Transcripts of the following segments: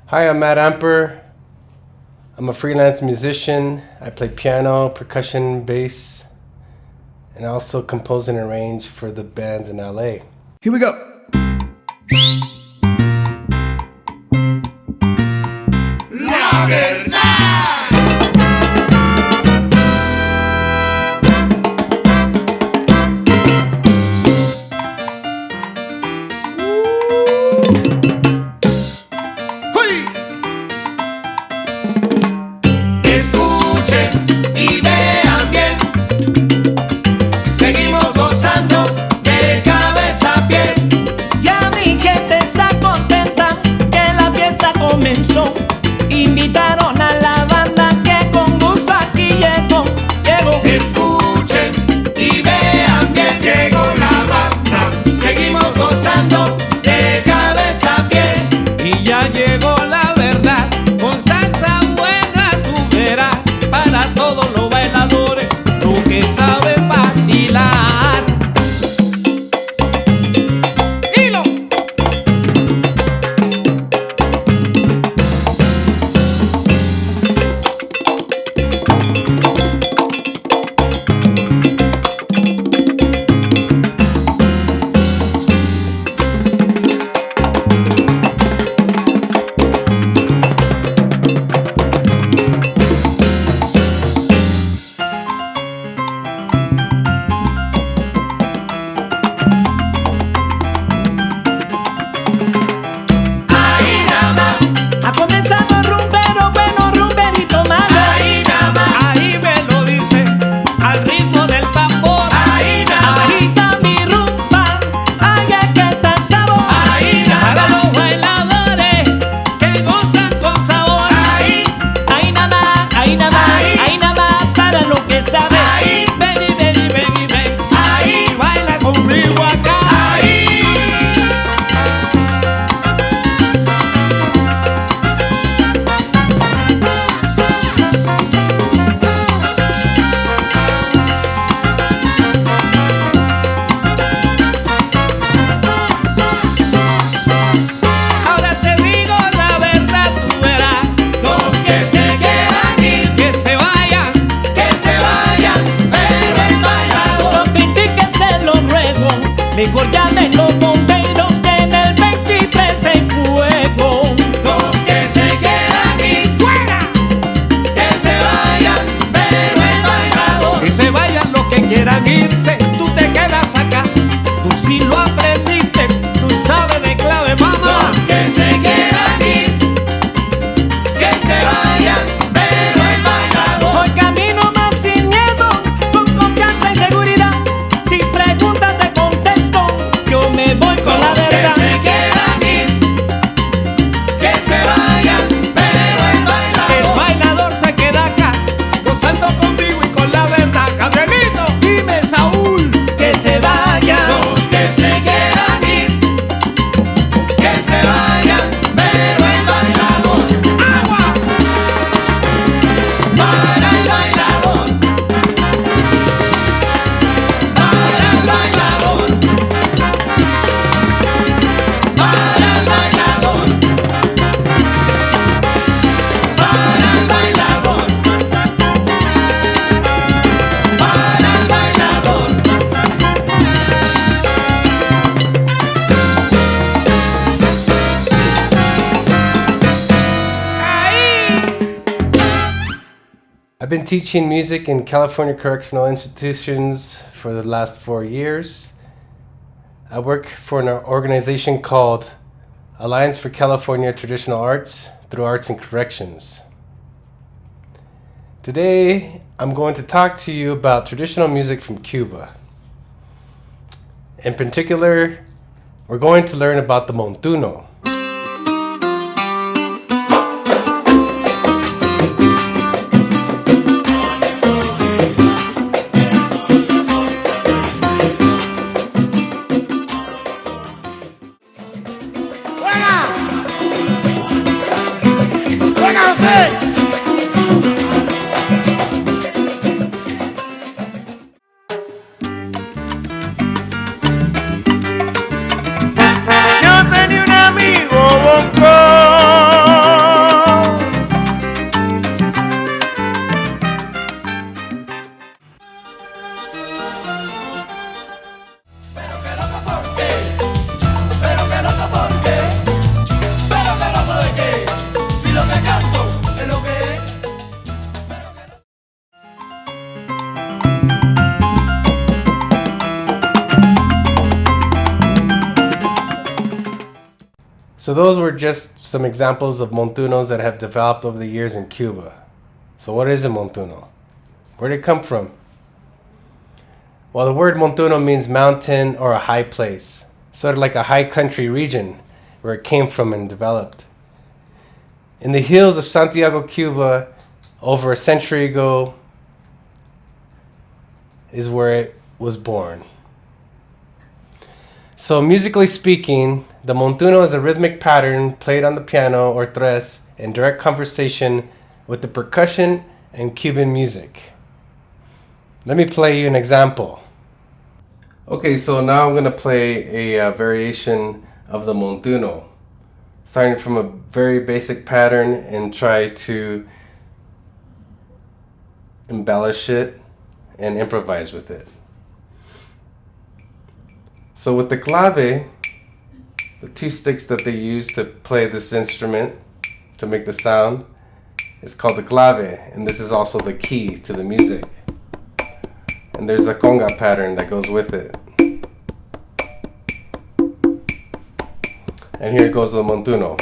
Hi, I'm Matt Amper. I'm a freelance musician. I play piano, percussion, bass, and I also compose and arrange for the bands in LA. Here we go. La verdad. Y vean bien, seguimos gozando de cabeza a pie. Ya mi gente está contenta que la fiesta comenzó. Invitaron a la banda que con gusto aquí llegó. Escuchen y vean bien, llegó la banda. Seguimos gozando de cabeza a pie. Y ya llegó la verdad, con salsa buena tú verás. Para todos los bailadores, tú que sabes vacilar. ¡Hilo! Mejor llamen los bomberos que en el 23 hay fuego. Los que se quieran ir fuera, que se vayan, pero el bailador. Que se vayan los que quieran irse, tú te quedas acá. Tú sí lo aprendiste, tú sabes de clave, mamá. Los que se quieran ir, que se vayan, pero el bailador. Hoy camino más sin miedo, con confianza y seguridad. Sin preguntas te contesto, yo me voy con la verdad. Los que se quieran ir, que se vayan, pero el bailador. El bailador se queda acá, gozando conmigo y con la verdad. Gabrielito, dime Saúl, que se vayan. Los que se quieran ir, que se vayan, pero el bailador. ¡Agua! Para el bailador, para el bailador, para el bailador, para el bailador, para el bailador. I've been teaching music in California correctional institutions for the last 4 years. I work for an organization called Alliance for California Traditional Arts through Arts and Corrections. Today, I'm going to talk to you about traditional music from Cuba. In particular, we're going to learn about the montuno. Yo tenía un amigo bonco So those were just some examples of montunos that have developed over the years in Cuba. So what is a montuno? Where did it come from? Well, the word montuno means mountain or a high place, sort of like a high country region where it came from and developed. In the hills of Santiago, Cuba, over a century ago, is where it was born. So musically speaking, the montuno is a rhythmic pattern played on the piano or tres in direct conversation with the percussion and Cuban music. Let me play you an example. Okay, so now I'm going to play a variation of the montuno, starting from a very basic pattern and try to embellish it and improvise with it. So with the clave, the two sticks that they use to play this instrument, to make the sound, is called the clave, and this is also the key to the music. And there's the conga pattern that goes with it. And here goes the montuno.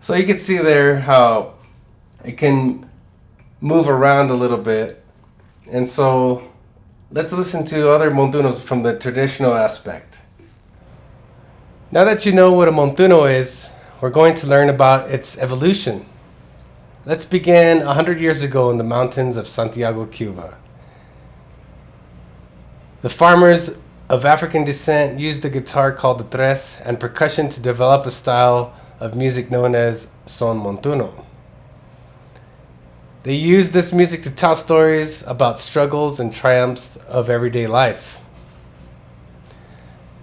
So you can see there how it can move around a little bit. And so let's listen to other montunos from the traditional aspect. Now that you know what a montuno is, we're going to learn about its evolution. Let's begin 100 years ago in the mountains of Santiago, Cuba. The farmers of African descent used the guitar called the tres and percussion to develop a style of music known as son montuno. They used this music to tell stories about struggles and triumphs of everyday life.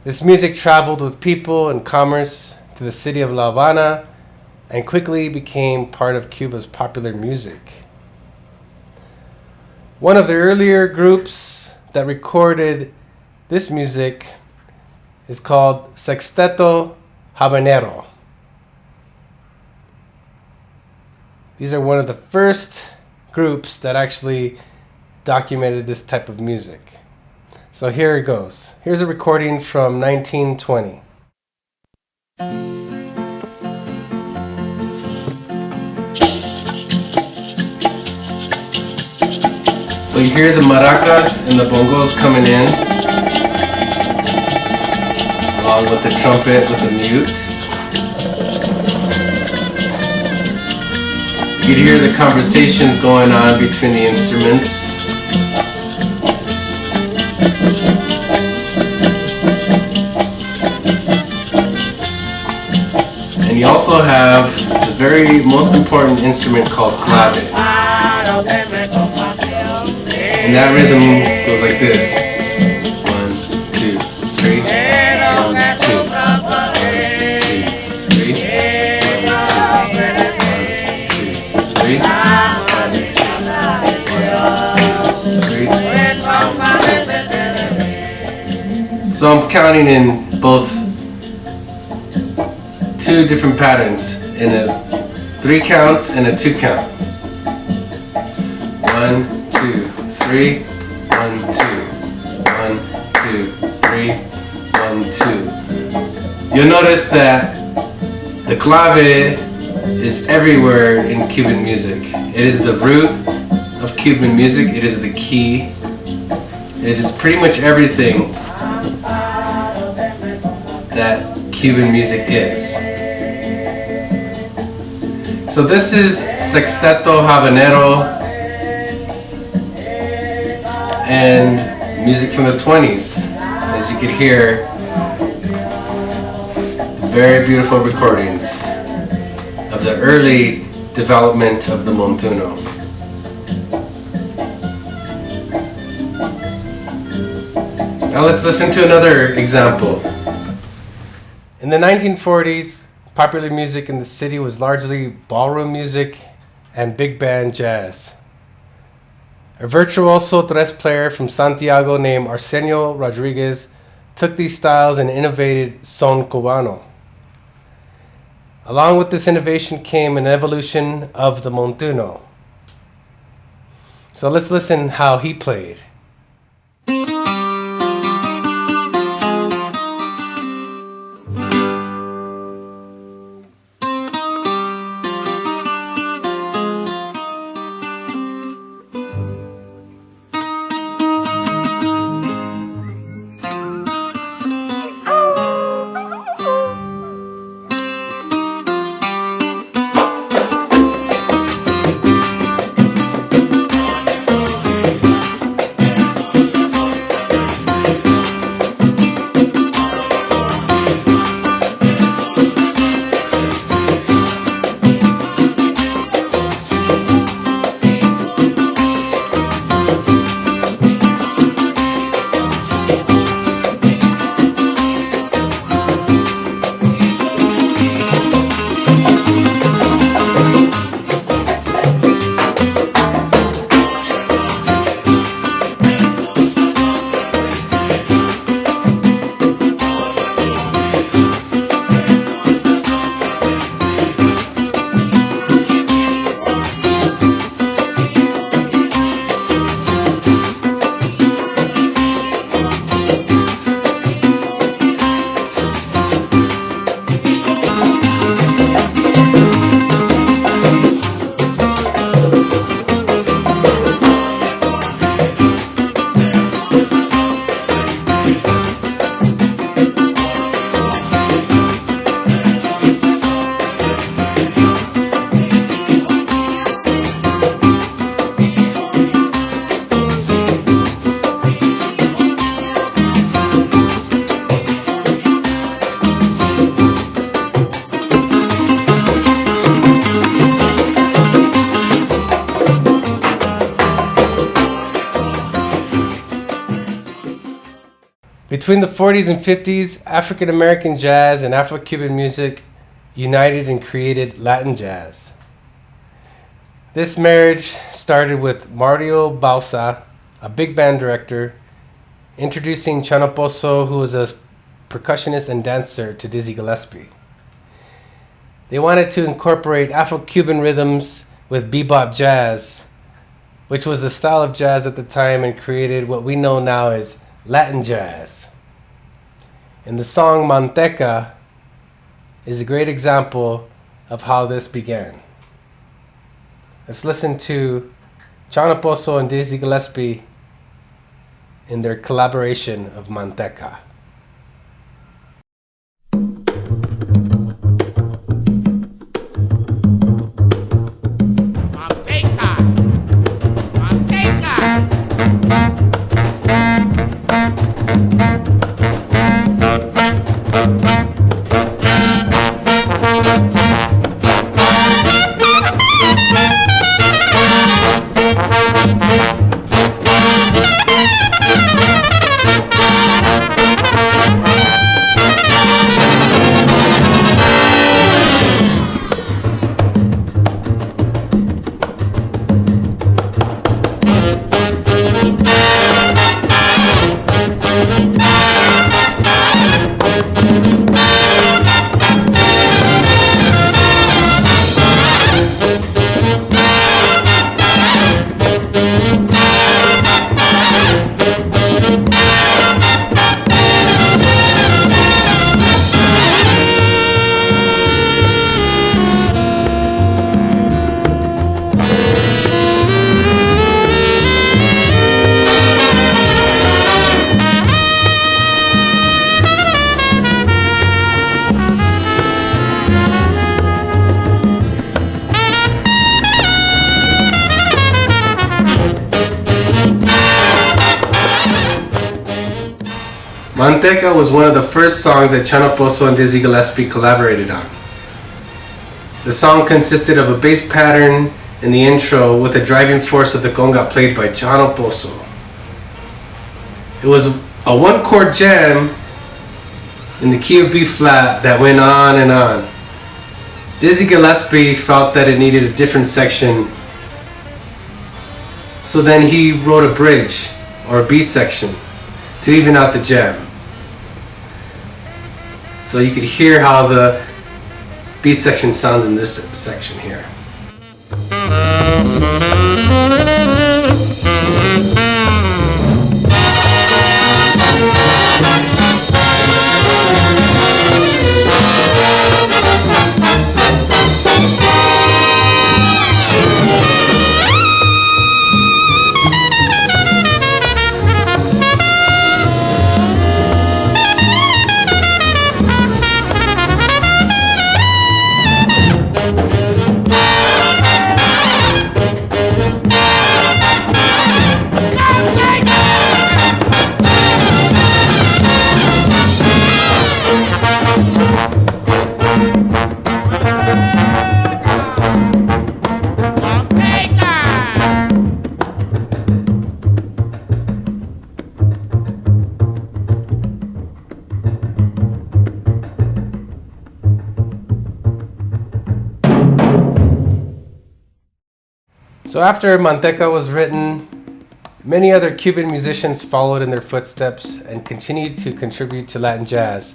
This music traveled with people and commerce to the city of La Habana and quickly became part of Cuba's popular music. One of the earlier groups that recorded this music is called Sexteto Habanero. These are one of the first groups that actually documented this type of music. So here it goes. Here's a recording from 1920. So you hear the maracas and the bongos coming in, along with the trumpet with the mute. You can hear the conversations going on between the instruments. And you also have the very most important instrument called clave. And that rhythm goes like this. 1, 2, 3. 1, 2. 1, 2, 3. 1, 2. 1, 2, 3. 1, 2. 1, 2, 3. 1, 2. So I'm counting in both two different patterns, in a 3 counts and a 2 count. 1, 2, 3, 1, 2, 1, 2, 3, 1, 2. You'll notice that the clave is everywhere in Cuban music. It is the root of Cuban music. It is the key. It is pretty much everything that Cuban music is. So this is Sexteto Habanero and music from the 20s. As you can hear, very beautiful recordings of the early development of the montuno. Now let's listen to another example. In the 1940s, popular music in the city was largely ballroom music and big band jazz. A virtuoso tres player from Santiago named Arsenio Rodriguez took these styles and innovated son cubano. Along with this innovation came an evolution of the montuno. So let's listen how he played. Between the 40s and 50s, African American jazz and Afro Cuban music united and created Latin jazz. This marriage started with Mario Bauza, a big band director, introducing Chano Pozo, who was a percussionist and dancer, to Dizzy Gillespie. They wanted to incorporate Afro-Cuban rhythms with bebop jazz, which was the style of jazz at the time, and created what we know now as Latin jazz. And the song Manteca is a great example of how this began. Let's listen to Chano Pozo and Dizzy Gillespie in their collaboration of Manteca. Manteca was one of the first songs that Chano Pozo and Dizzy Gillespie collaborated on. The song consisted of a bass pattern in the intro with the driving force of the conga played by Chano Pozo. It was a one-chord jam in the key of B flat that went on and on. Dizzy Gillespie felt that it needed a different section, so then he wrote a bridge or a B section to even out the jam. So you could hear how the B section sounds in this section here. So after Manteca was written, many other Cuban musicians followed in their footsteps and continued to contribute to Latin jazz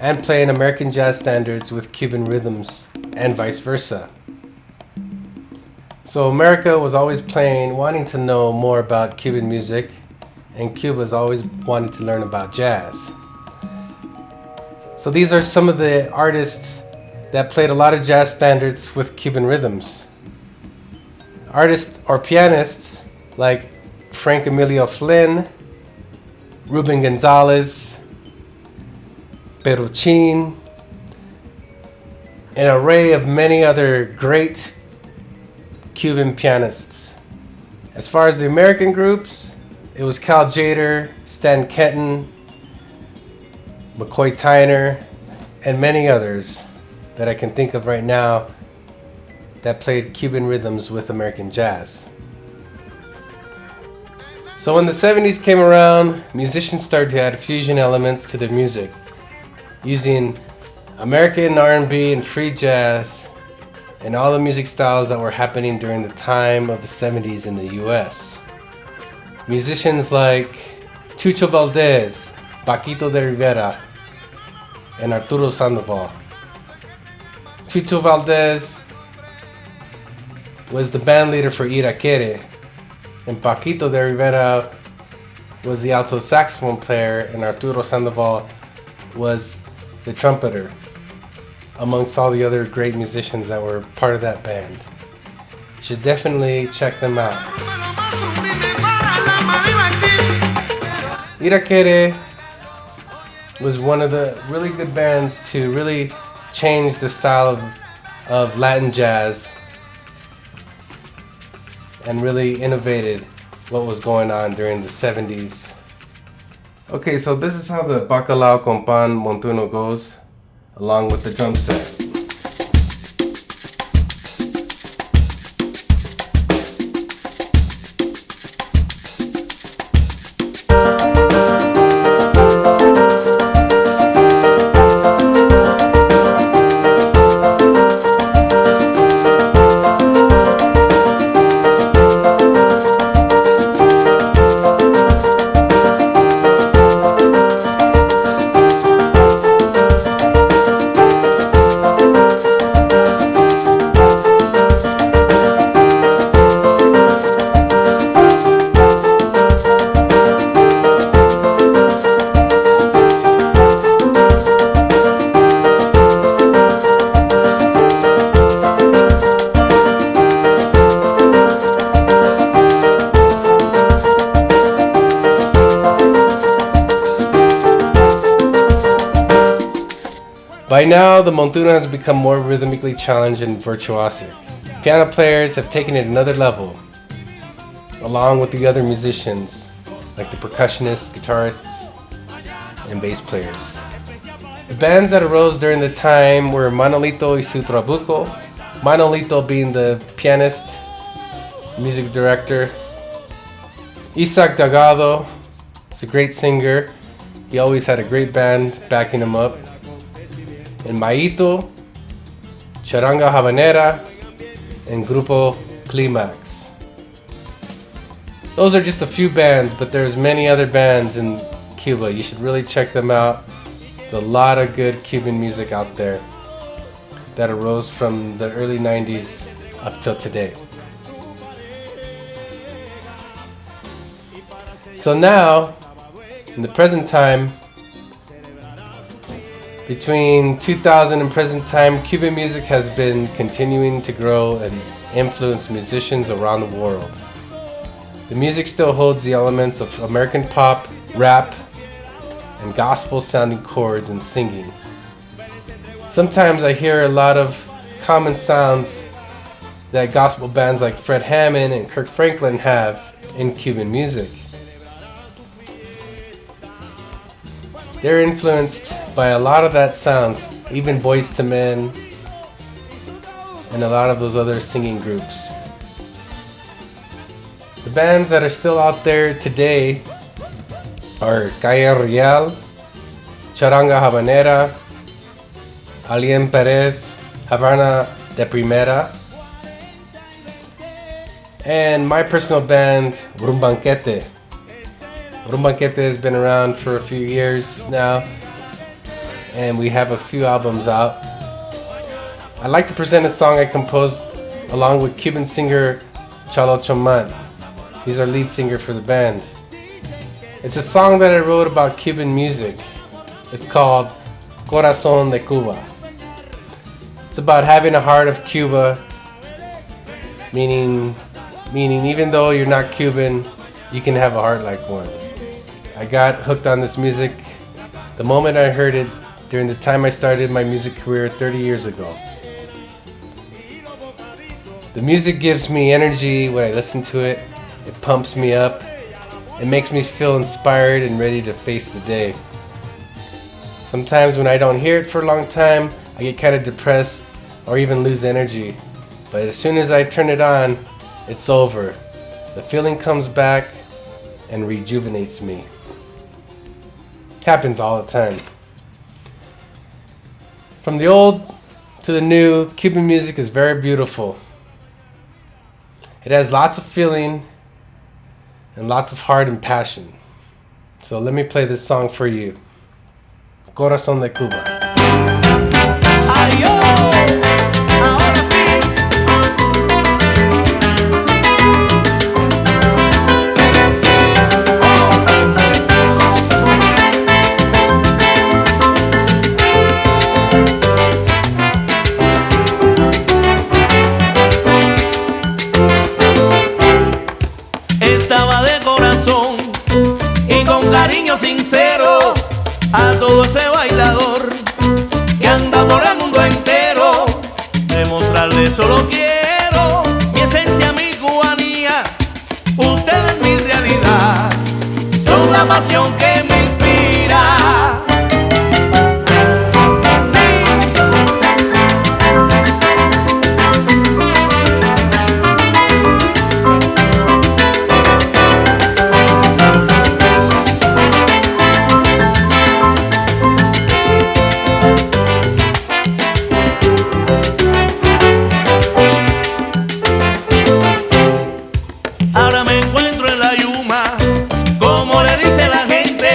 and play in American jazz standards with Cuban rhythms and vice versa. So America was always wanting to know more about Cuban music, and Cuba's always wanted to learn about jazz. So these are some of the artists that played a lot of jazz standards with Cuban rhythms. Artists or pianists like Frank Emilio Flynn, Ruben Gonzalez, Peruchin, an array of many other great Cuban pianists. As far as the American groups, it was Cal Tjader, Stan Kenton, McCoy Tyner, and many others that I can think of right now that played Cuban rhythms with American jazz. So when the 70s came around, musicians started to add fusion elements to their music, using American R&B and free jazz and all the music styles that were happening during the time of the 70s in the US. Musicians like Chucho Valdez, Paquito de Rivera, and Arturo Sandoval. Chucho Valdez was the band leader for Iraquere, and Paquito de Rivera was the alto saxophone player, and Arturo Sandoval was the trumpeter, amongst all the other great musicians that were part of that band. You should definitely check them out. Iraquere was one of the really good bands to really change the style of Latin jazz and really innovated what was going on during the 70s. Okay, so this is how the Bacalao con Pan Montuno goes, along with the drum set. By now, the Montuno has become more rhythmically challenged and virtuosic. Piano players have taken it another level, along with the other musicians, like the percussionists, guitarists, and bass players. The bands that arose during the time were Manolito y su Trabuco, Manolito being the pianist, music director. Isaac Delgado is a great singer. He always had a great band backing him up. And Maito, Charanga Habanera, and Grupo Climax. Those are just a few bands, but there's many other bands in Cuba. You should really check them out. There's a lot of good Cuban music out there that arose from the early 90s up till today. So now, in the present time, between 2000 and present time, Cuban music has been continuing to grow and influence musicians around the world. The music still holds the elements of American pop, rap, and gospel-sounding chords and singing. Sometimes I hear a lot of common sounds that gospel bands like Fred Hammond and Kirk Franklin have in Cuban music. They're influenced by a lot of that sounds, even Boyz II Men and a lot of those other singing groups. The bands that are still out there today are Calle Real, Charanga Habanera, Alien Perez, Havana de Primera, and my personal band, Rumbanquete. Rumbanquete has been around for a few years now, and we have a few albums out. I'd like to present a song I composed along with Cuban singer Chalo Choman. He's our lead singer for the band. It's a song that I wrote about Cuban music. It's called Corazón de Cuba. It's about having a heart of Cuba, meaning even though you're not Cuban, you can have a heart like one. I got hooked on this music the moment I heard it during the time I started my music career 30 years ago. The music gives me energy when I listen to it. It pumps me up. It makes me feel inspired and ready to face the day. Sometimes when I don't hear it for a long time, I get kind of depressed or even lose energy. But as soon as I turn it on, it's over. The feeling comes back and rejuvenates me. Happens all the time. From the old to the new, Cuban music is very beautiful. It has lots of feeling and lots of heart and passion. So let me play this song for you. Corazón de Cuba. Ahora sí. Estaba de corazón y con cariño sincero a todo ese bailador que anda por el mundo entero. Demostrarle solo quiero mi esencia, mi cubanía. Ustedes mi realidad, son la pasión que me inspira. Ahora me encuentro en la yuma, como le dice la gente,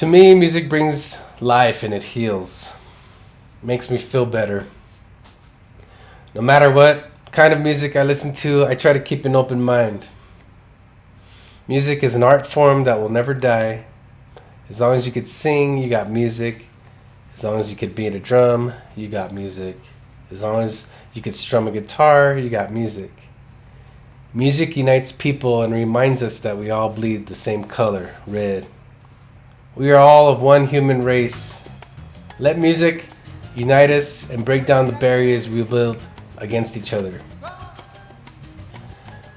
To me, music brings life and it heals. Makes me feel better. No matter what kind of music I listen to, I try to keep an open mind. Music is an art form that will never die. As long as you could sing, you got music. As long as you could beat a drum, you got music. As long as you could strum a guitar, you got music. Music unites people and reminds us that we all bleed the same color, red. We are all of one human race. Let music unite us and break down the barriers we build against each other.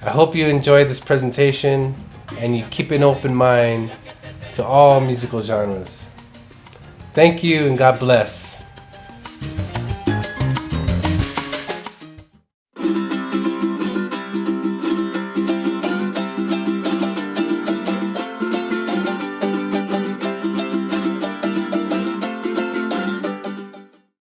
I hope you enjoyed this presentation and you keep an open mind to all musical genres. Thank you and God bless.